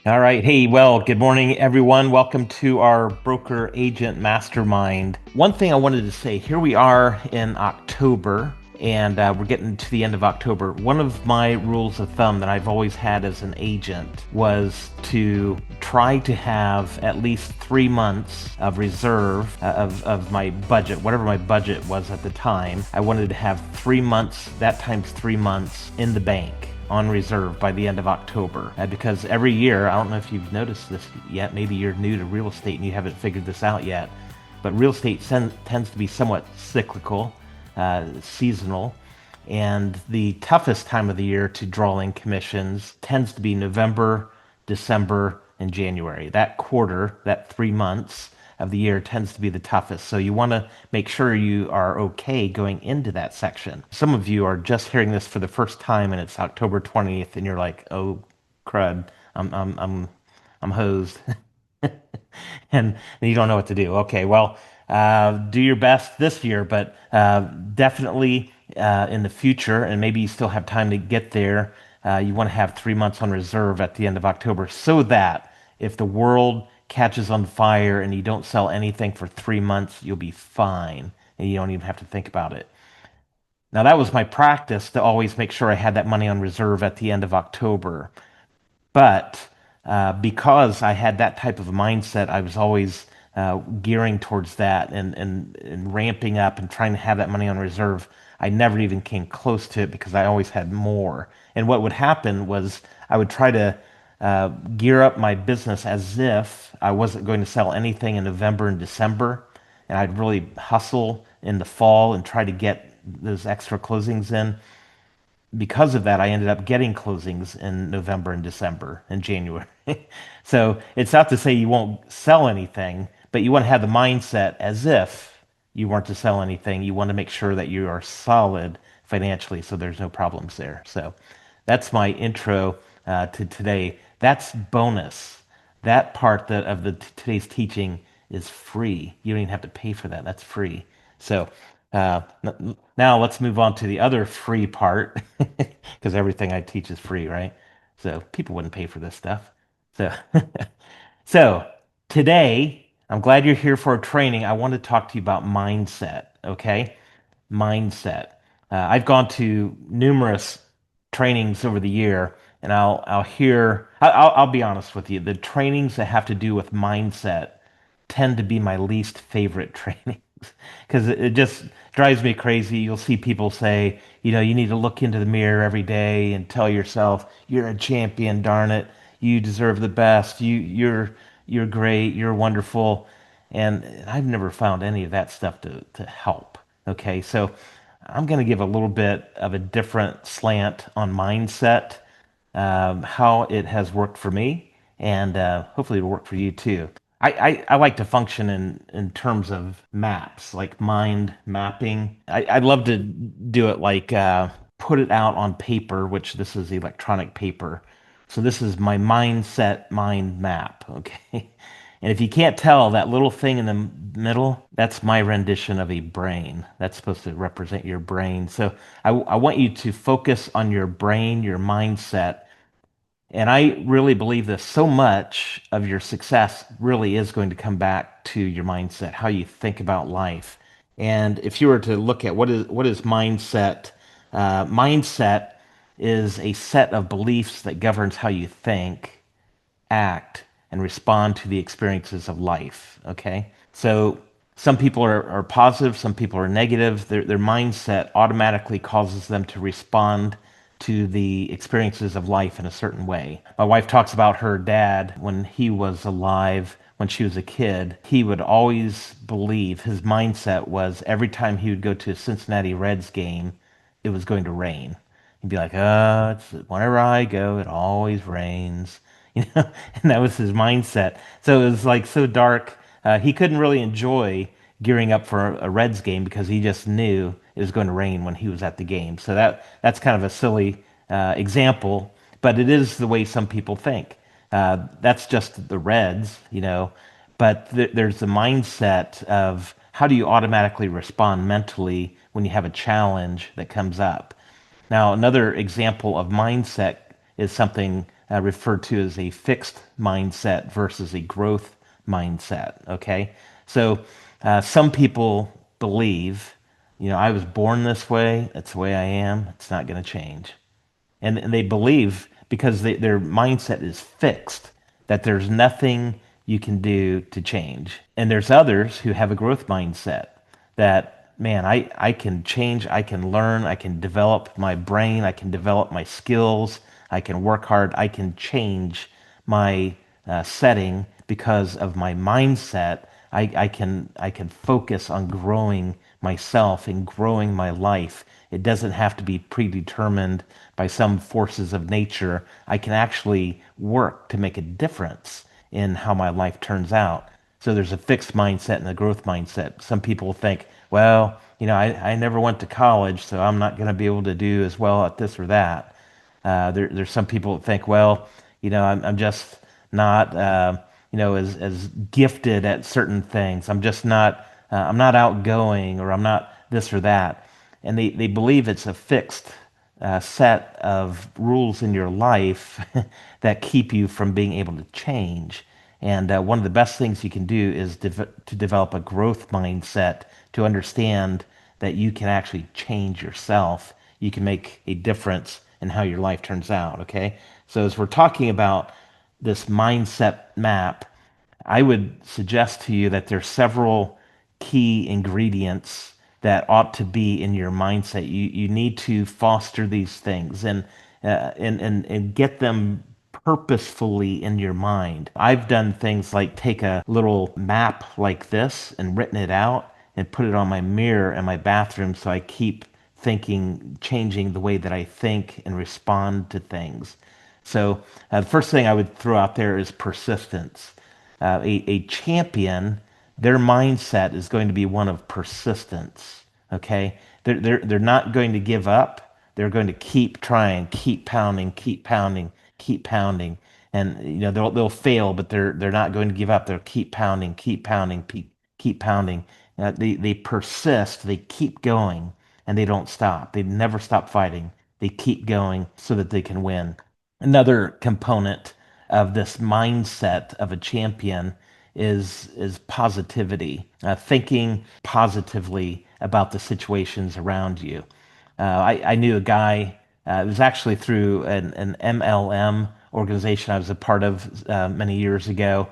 All right. Hey, well, good morning, everyone. Welcome to our broker agent mastermind. One thing I wanted to say, here we are in October, and we're getting to the end of October. One of my rules of thumb that I've always had as an agent was to try to have at least 3 months of reserve of my budget, whatever my budget was at the time. I wanted to have 3 months, that times 3 months in the bank on reserve by the end of October. Because every year, I don't know if you've noticed this yet, maybe you're new to real estate and you haven't figured this out yet, but real estate tends to be somewhat cyclical, seasonal, and the toughest time of the year to draw in commissions tends to be November, December, and January. That quarter, that 3 months of the year tends to be the toughest. So you want to make sure you are okay going into that section. Some of you are just hearing this for the first time and it's October 20th and you're like, "Oh, crud. I'm hosed." and you don't know what to do. Okay, well, do your best this year, but definitely in the future, and maybe you still have time to get there. You want to have 3 months on reserve at the end of October so that if the world catches on fire and you don't sell anything for 3 months, you'll be fine and you don't even have to think about it. Now, that was my practice to always make sure I had that money on reserve at the end of October. But because I had that type of a mindset, I was always gearing towards that and ramping up and trying to have that money on reserve. I never even came close to it because I always had more. And what would happen was I would try to gear up my business as if I wasn't going to sell anything in November and December. And I'd really hustle in the fall and try to get those extra closings in. Because of that, I ended up getting closings in November and December and January. So it's not to say you won't sell anything, but you want to have the mindset as if you weren't to sell anything. You want to make sure that you are solid financially so there's no problems there. So that's my intro to today. That's bonus. That part of the today's teaching is free. You don't even have to pay for that. That's free. So now let's move on to the other free part because everything I teach is free, right? So people wouldn't pay for this stuff. So so today, I'm glad you're here for a training. I want to talk to you about mindset, okay? Mindset. I've gone to numerous trainings over the year, and I'll be honest with you. The trainings that have to do with mindset tend to be my least favorite trainings because it just drives me crazy. You'll see people say, you need to look into the mirror every day and tell yourself you're a champion, darn it. You deserve the best. You're great. You're wonderful. And I've never found any of that stuff to help. Okay, so I'm going to give a little bit of a different slant on mindset, how it has worked for me, and hopefully it'll work for you too. I like to function in terms of maps, like mind mapping. I love to do it like put it out on paper, which this is electronic paper. So this is my mindset mind map, okay? And if you can't tell, that little thing in the middle, that's my rendition of a brain. That's supposed to represent your brain. So I want you to focus on your brain, your mindset, and I really believe this. So much of your success really is going to come back to your mindset, how you think about life. And if you were to look at what is mindset, mindset is a set of beliefs that governs how you think, act, and respond to the experiences of life. Okay, so some people are positive, some people are negative. Their mindset automatically causes them to respond to the experiences of life in a certain way. My wife talks about her dad when he was alive, when she was a kid. He would always believe, his mindset was every time he would go to a Cincinnati Reds game, it was going to rain. He'd be like, whenever I go, it always rains. And that was his mindset. So it was like so dark. He couldn't really enjoy gearing up for a Reds game because he just knew it was going to rain when he was at the game. So that's kind of a silly example, but it is the way some people think. That's just the Reds. But there's the mindset of how do you automatically respond mentally when you have a challenge that comes up. Now, another example of mindset is something referred to as a fixed mindset versus a growth mindset. Okay. So some people believe, I was born this way. That's the way I am. It's not going to change. And they believe because their mindset is fixed that there's nothing you can do to change. And there's others who have a growth mindset that, man, I can change, I can learn, I can develop my brain, I can develop my skills, I can work hard, I can change my setting because of my mindset. I can focus on growing myself and growing my life. It doesn't have to be predetermined by some forces of nature. I can actually work to make a difference in how my life turns out. So there's a fixed mindset and a growth mindset. Some people think, well, I never went to college, so I'm not going to be able to do as well at this or that. There's some people that think, well, I'm just not, as gifted at certain things. I'm not outgoing, or I'm not this or that. And they believe it's a fixed set of rules in your life that keep you from being able to change. And one of the best things you can do is to develop a growth mindset to understand that you can actually change yourself. You can make a difference in how your life turns out. Okay. So, as we're talking about this mindset map, I would suggest to you that there's several key ingredients that ought to be in your mindset. You need to foster these things and get them purposefully in your mind. I've done things like take a little map like this and written it out and put it on my mirror in my bathroom so I keep thinking, changing the way that I think and respond to things. So, the first thing I would throw out there is persistence. A champion, their mindset is going to be one of persistence. Okay, they're not going to give up. They're going to keep trying, keep pounding, keep pounding, keep pounding, and they'll fail, but they're not going to give up. They'll keep pounding, keep pounding. They persist. They keep going, and they don't stop. They never stop fighting. They keep going so that they can win. Another component of this mindset of a champion is positivity, thinking positively about the situations around you. I knew a guy. It was actually through an MLM organization I was a part of many years ago.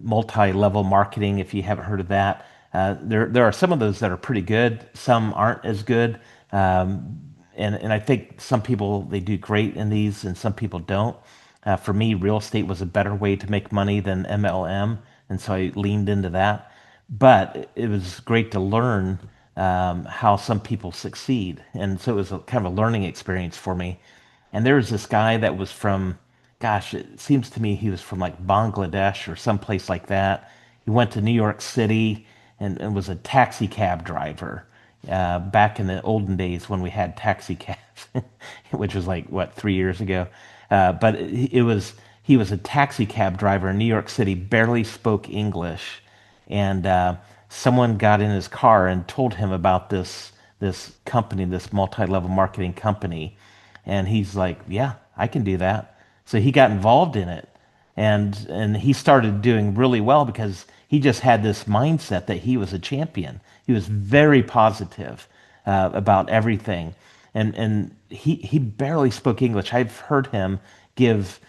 Multi-level marketing. If you haven't heard of that, there are some of those that are pretty good. Some aren't as good. And I think some people they do great in these, and some people don't. For me, real estate was a better way to make money than MLM, and so I leaned into that. But it was great to learn how some people succeed, and so it was kind of a learning experience for me. And there was this guy that was from, gosh, it seems to me he was from like Bangladesh or someplace like that. He went to New York City and was a taxi cab driver back in the olden days when we had taxi cabs, which was like what 3 years ago. But he was a taxi cab driver in New York City, barely spoke English, and someone got in his car and told him about this company, this multi-level marketing company, and he's like, "Yeah, I can do that." So he got involved in it, and he started doing really well because he just had this mindset that he was a champion. He was very positive about everything, and he barely spoke English. I've heard him give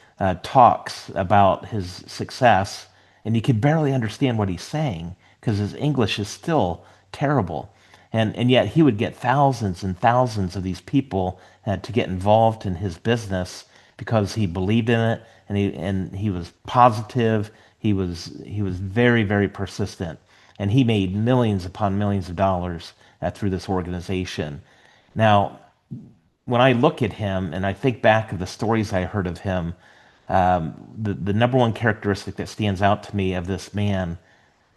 talks about his success, and you could barely understand what he's saying because his English is still terrible. And yet he would get thousands and thousands of these people to get involved in his business because he believed in it, and he was positive. He was very, very persistent, and he made millions upon millions of dollars through this organization. Now, when I look at him and I think back of the stories I heard of him, the number one characteristic that stands out to me of this man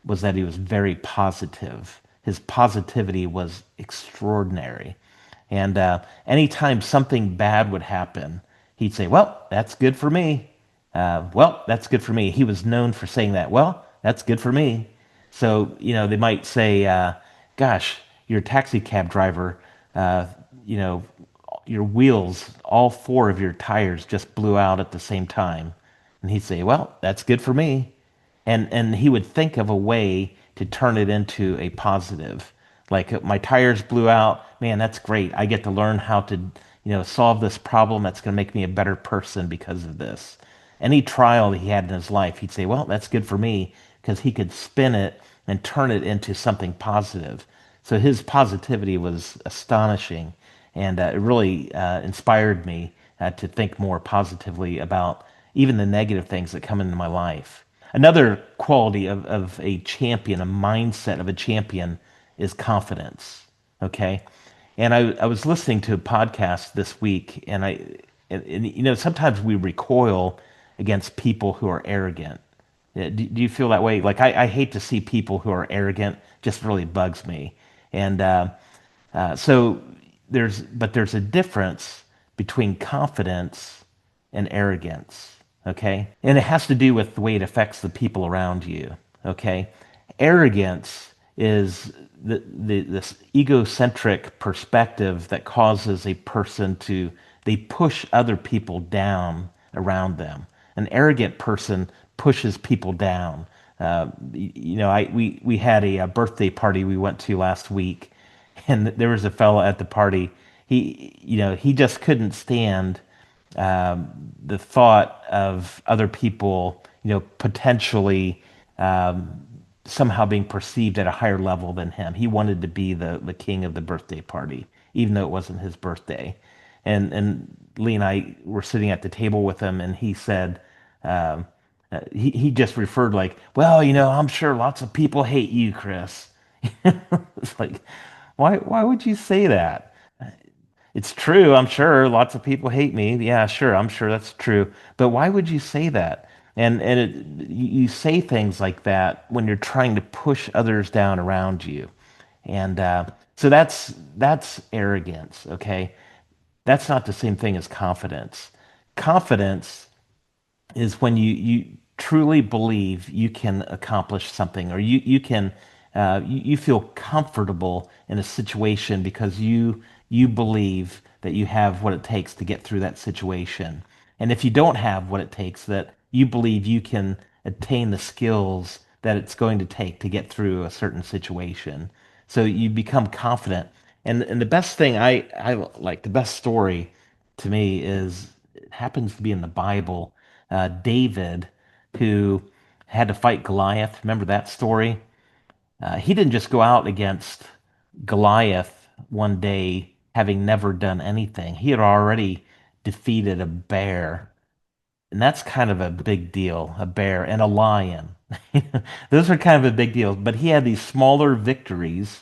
was that he was very positive. His positivity was extraordinary. And anytime something bad would happen, he'd say, "Well, that's good for me. Well, that's good for me." He was known for saying that. "Well, that's good for me." So, they might say, "Gosh, you're a taxi cab driver. Uh, you know, your wheels, all four of your tires just blew out at the same time. And he'd say, well, that's good for me. And he would think of a way to turn it into a positive. Like my tires blew out, man, that's great. I get to learn how to, solve this problem that's going to make me a better person because of this. Any trial that he had in his life, he'd say, well, that's good for me because he could spin it and turn it into something positive. So his positivity was astonishing, and it really inspired me to think more positively about even the negative things that come into my life. Another quality of a champion, a mindset of a champion, is confidence. Okay. And I was listening to a podcast this week, and sometimes we recoil against people who are arrogant. Do you feel that way? Like, I hate to see people who are arrogant, just really bugs me. And so there's a difference between confidence and arrogance, okay? And it has to do with the way it affects the people around you, okay? Arrogance is this egocentric perspective that causes a person to they push other people down around them. An arrogant person pushes people down. We had a birthday party we went to last week, and there was a fellow at the party. He just couldn't stand the thought of other people, potentially somehow being perceived at a higher level than him. He wanted to be the king of the birthday party, even though it wasn't his birthday. And Lee and I were sitting at the table with him, and he said, he just referred like, well, I'm sure lots of people hate you, Chris. It's like, why would you say that? It's true, I'm sure lots of people hate me. Yeah, sure, I'm sure that's true. But why would you say that? You say things like that when you're trying to push others down around you, and so that's arrogance. Okay, that's not the same thing as confidence. Confidence is when you truly believe you can accomplish something, or you feel comfortable in a situation because you believe that you have what it takes to get through that situation. And if you don't have what it takes, that you believe you can attain the skills that it's going to take to get through a certain situation. So you become confident. And the best thing I like, the best story to me is it happens to be in the Bible. David, who had to fight Goliath. Remember that story? He didn't just go out against Goliath one day having never done anything. He had already defeated a bear, and that's kind of a big deal, a bear and a lion. Those are kind of a big deal. But he had these smaller victories,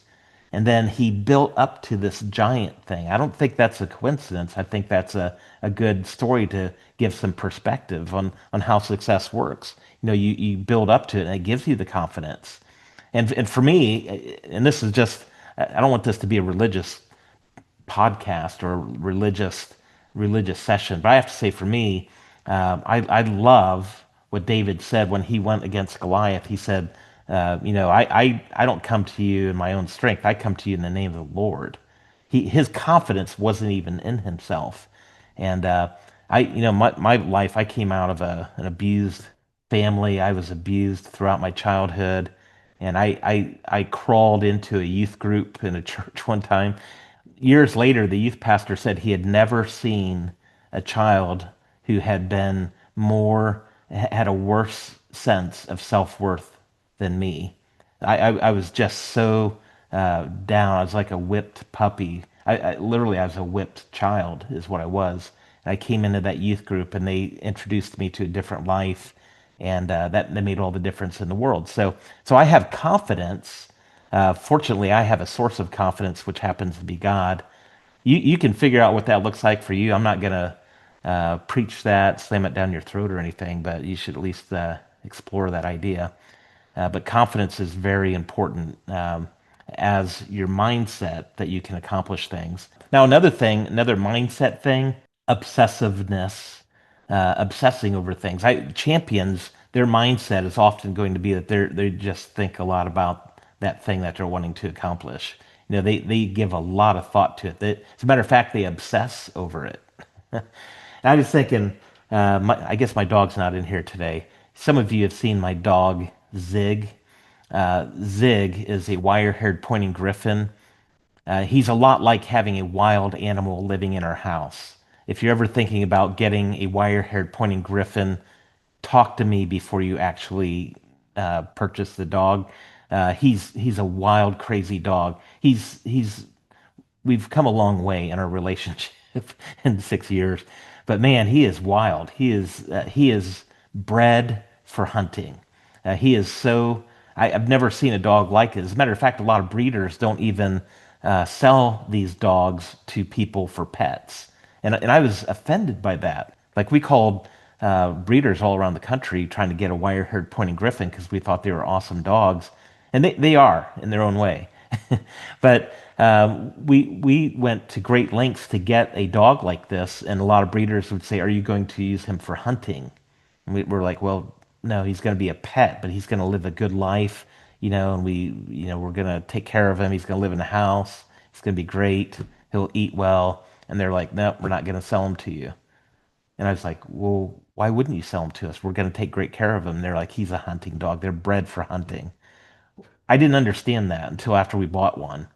and then he built up to this giant thing. I don't think that's a coincidence. I think that's a good story to give some perspective on how success works. You build up to it, and it gives you the confidence. And for me, and this is just, I don't want this to be a religious podcast or religious session. But I have to say, for me, I love what David said when he went against Goliath. He said, I don't come to you in my own strength. I come to you in the name of the Lord. His confidence wasn't even in himself. And my life, I came out of an abused family. I was abused throughout my childhood, and I crawled into a youth group in a church one time. Years later, the youth pastor said he had never seen a child who had a worse sense of self-worth than me. I was just so down. I was like a whipped puppy. I was a whipped child, is what I was. And I came into that youth group, and they introduced me to a different life, and that made all the difference in the world. So I have confidence. Fortunately, I have a source of confidence, which happens to be God. You can figure out what that looks like for you. I'm not gonna preach that, slam it down your throat or anything, but you should at least explore that idea. But confidence is very important as your mindset that you can accomplish things. Now, another mindset thing, obsessiveness, obsessing over things. Champions, their mindset is often going to be that they just think a lot about that thing that they're wanting to accomplish. They give a lot of thought to it. As a matter of fact, they obsess over it. And I was thinking, I guess my dog's not in here today. Some of you have seen my dog, Zig. Zig is a wire-haired pointing griffin. He's a lot like having a wild animal living in our house. If you're ever thinking about getting a wire-haired pointing griffin, talk to me before you actually purchase the dog. He's a wild, crazy dog. He's we've come a long way in our relationship in 6 years, but man, he is wild. He is bred for hunting. He is so. I've never seen a dog like it. As a matter of fact, a lot of breeders don't even sell these dogs to people for pets, and I was offended by that. Like we called breeders all around the country trying to get a wire-haired pointing griffin because we thought they were awesome dogs, and they are in their own way. But we went to great lengths to get a dog like this, and a lot of breeders would say, "Are you going to use him for hunting?" And we're like, "Well, no, he's going to be a pet, but he's going to live a good life, and we're going to take care of him. He's going to live in a house. He's going to be great. He'll eat well." And they're like, "No, we're not going to sell him to you." And I was like, "Well, why wouldn't you sell him to us? We're going to take great care of him." And they're like, "He's a hunting dog. They're bred for hunting." I didn't understand that until after we bought one.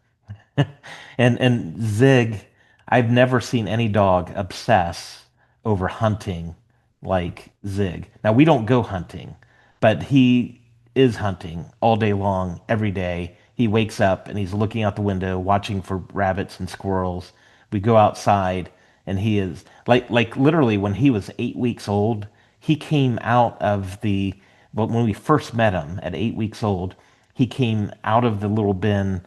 And Zig, I've never seen any dog obsess over hunting like Zig. Now we don't go hunting, but he is hunting all day long, every day. He wakes up and he's looking out the window, watching for rabbits and squirrels. We go outside and he is like literally when he was 8 weeks old, he came out of well, when we first met him at 8 weeks old, he came out of the little bin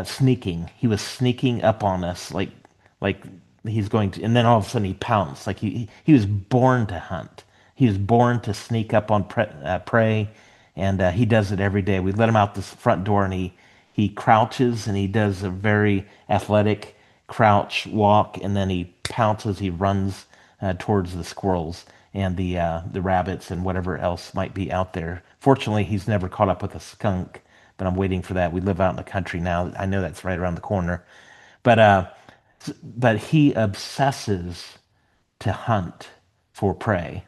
sneaking. He was sneaking up on us like he's going to, and then all of a sudden he pounced. Like he was born to hunt. He was born to sneak up on prey, and he does it every day. We let him out this front door, and he crouches, and he does a very athletic crouch walk, and then he pounces. He runs towards the squirrels and the rabbits and whatever else might be out there. Fortunately, he's never caught up with a skunk, but I'm waiting for that. We live out in the country now. I know that's right around the corner. But but he obsesses to hunt for prey.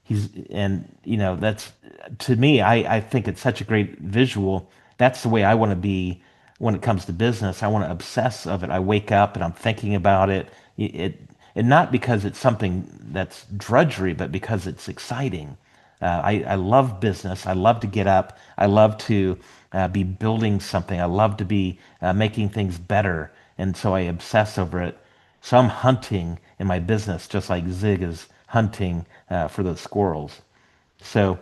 That's to me, I think it's such a great visual. That's the way I want to be when it comes to business. I want to obsess of it. I wake up and I'm thinking about it. And not because it's something that's drudgery, but because it's exciting. I love business. I love to get up. I love to be building something. I love to be making things better. And so I obsess over it. So I'm hunting in my business, just like Zig is hunting for those squirrels. So,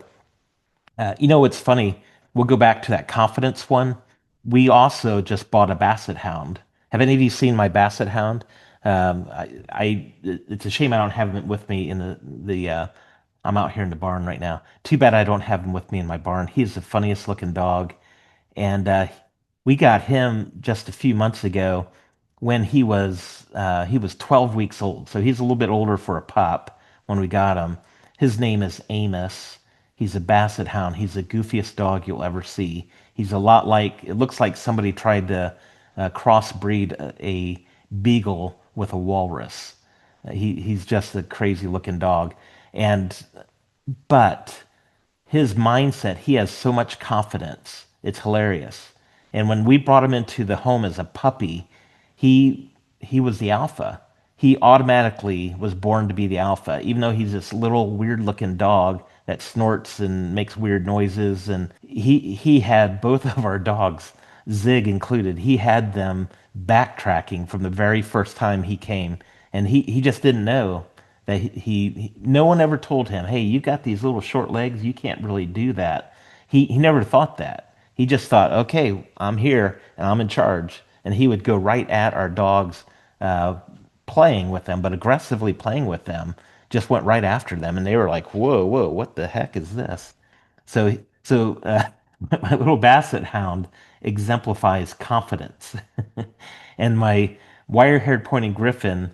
what's funny? We'll go back to that confidence one. We also just bought a basset hound. Have any of you seen my basset hound? It's a shame I don't have him with me in the. I'm out here in the barn right now. Too bad I don't have him with me in my barn. He's the funniest looking dog, and we got him just a few months ago when he was 12 weeks old. So he's a little bit older for a pup when we got him. His name is Amos. He's a basset hound. He's the goofiest dog you'll ever see. He's a lot like it looks like somebody tried to crossbreed a beagle with a walrus. He's just a crazy looking dog, and but his mindset, he has so much confidence. It's hilarious. And when we brought him into the home as a puppy, he was the alpha. He automatically was born to be the alpha, even though he's this little weird looking dog that snorts and makes weird noises. And he had both of our dogs, Zig included, he had them backtracking from the very first time he came. And he just didn't know that no one ever told him, "Hey, you got these little short legs, you can't really do that." He never thought that. He just thought, "Okay, I'm here and I'm in charge." And he would go right at our dogs, uh, playing with them, but aggressively playing with them. Just went right after them, and they were like, "Whoa, whoa, what the heck is this?" So my little basset hound exemplifies confidence, and my wire-haired pointing griffin,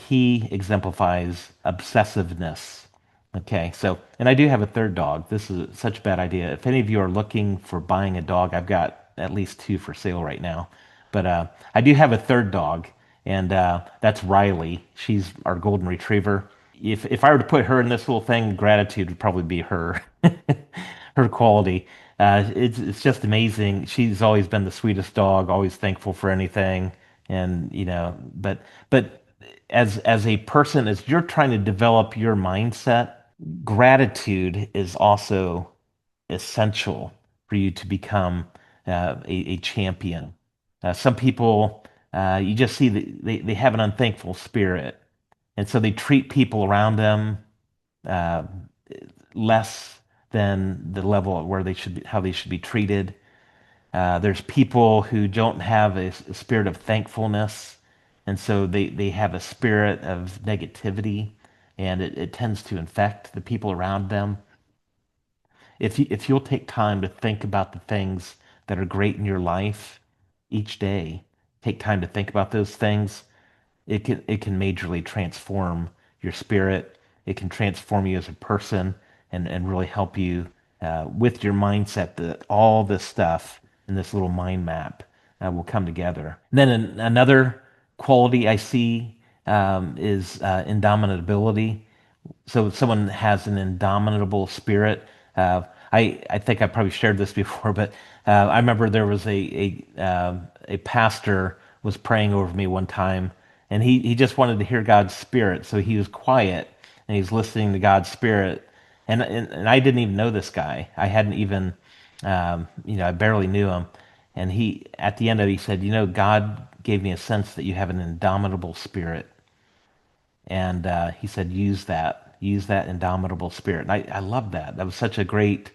he exemplifies obsessiveness. Okay, so, and I do have a third dog. This is such a bad idea. If any of you are looking for buying a dog, I've got at least two for sale right now. But I do have a third dog, and that's Riley. She's our golden retriever. If I were to put her in this little thing, gratitude would probably be her, her quality. It's just amazing. She's always been the sweetest dog, always thankful for anything, and but as a person, as you're trying to develop your mindset, gratitude is also essential for you to become a champion. Some people, you just see that they have an unthankful spirit, and so they treat people around them uh, less than the level where they should be, how they should be treated. There's people who don't have a spirit of thankfulness, and so they have a spirit of negativity, and it tends to infect the people around them. If you'll take time to think about the things that are great in your life each day, take time to think about those things, it can majorly transform your spirit. It can transform you as a person and really help you with your mindset that all this stuff in this little mind map will come together. And then another quality I see is indomitability. So if someone has an indomitable spirit. Uh, I think I probably shared this before, but I remember there was a pastor was praying over me one time, and he just wanted to hear God's spirit, so he was quiet and he's listening to God's spirit, and I didn't even know this guy. I hadn't even I barely knew him, and he at the end of it he said, God gave me a sense that you have an indomitable spirit. And he said, use that indomitable spirit. And I love that. That was such a great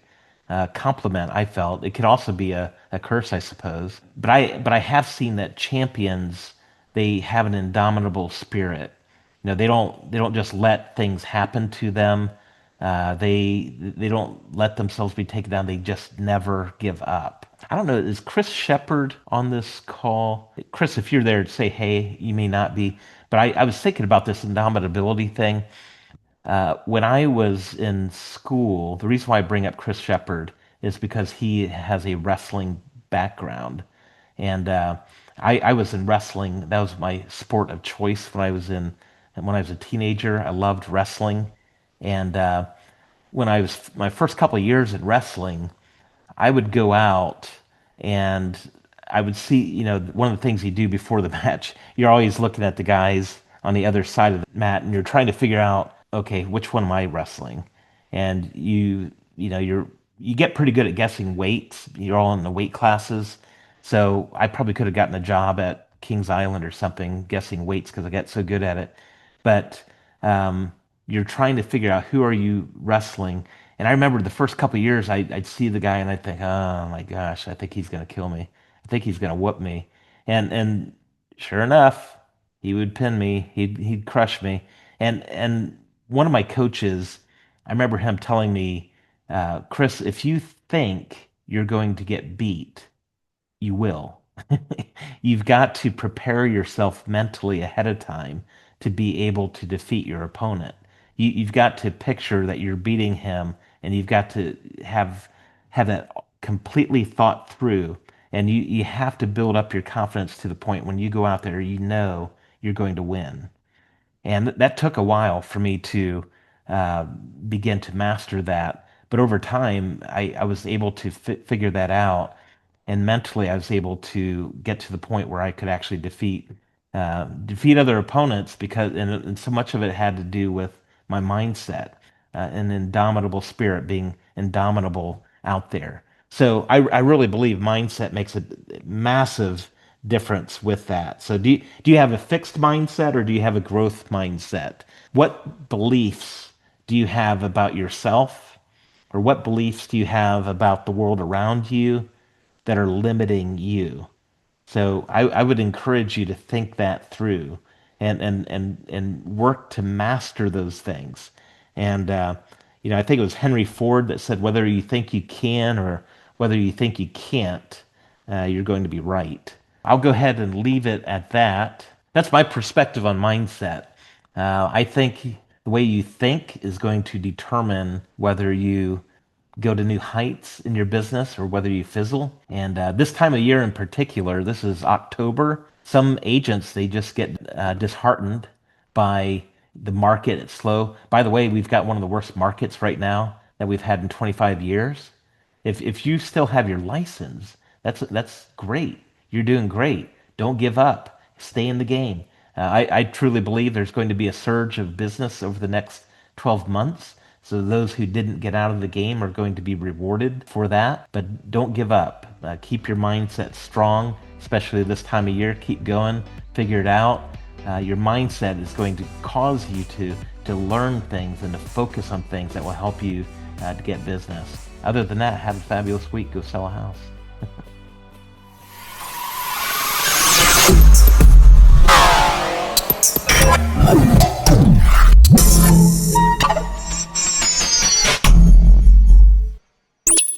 compliment I felt. It could also be a curse, I suppose. But I have seen that champions, they have an indomitable spirit. They don't just let things happen to them. They don't let themselves be taken down. They just never give up. I don't know. Is Chris Shepard on this call? Chris, if you're there, say hey. You may not be, but I was thinking about this indomitability thing. When I was in school, the reason why I bring up Chris Shepard is because he has a wrestling background, and I was in wrestling. That was my sport of choice when I was a teenager. I loved wrestling, and when I was my first couple of years in wrestling, I would go out and I would see, one of the things you do before the match, you're always looking at the guys on the other side of the mat and you're trying to figure out, okay, which one am I wrestling? And you get pretty good at guessing weights. You're all in the weight classes. So I probably could have gotten a job at Kings Island or something guessing weights because I got so good at it. But you're trying to figure out who are you wrestling. And I remember the first couple of years, I'd see the guy and I'd think, oh my gosh, I think he's gonna kill me. I think he's gonna whoop me. And sure enough, he would pin me. He'd crush me. And one of my coaches, I remember him telling me, Chris, if you think you're going to get beat, you will. You've got to prepare yourself mentally ahead of time to be able to defeat your opponent. You've got to picture that you're beating him, and you've got to have that completely thought through. And you have to build up your confidence to the point when you go out there, you're going to win. And that took a while for me to uh, begin to master that. But over time, I was able to figure that out. And mentally, I was able to get to the point where I could actually defeat other opponents and so much of it had to do with my mindset, an indomitable spirit, being indomitable out there. So I really believe mindset makes a massive difference with that. So do you have a fixed mindset or do you have a growth mindset? What beliefs do you have about yourself, or what beliefs do you have about the world around you that are limiting you? So I would encourage you to think that through and work to master those things. And I think it was Henry Ford that said, whether you think you can or whether you think you can't, you're going to be right. I'll go ahead and leave it at that. That's my perspective on mindset. I think The way you think is going to determine whether you go to new heights in your business or whether you fizzle. And this time of year in particular, this is October. Some agents, they just get disheartened by the market. It's slow. By the way, we've got one of the worst markets right now that we've had in 25 years. If you still have your license, that's great. You're doing great. Don't give up. Stay in the game. I truly believe there's going to be a surge of business over the next 12 months. So those who didn't get out of the game are going to be rewarded for that. But don't give up. Keep your mindset strong, especially this time of year. Keep going. Figure it out. Your mindset is going to cause you to learn things and to focus on things that will help you to get business. Other than that, have a fabulous week. Go sell a house.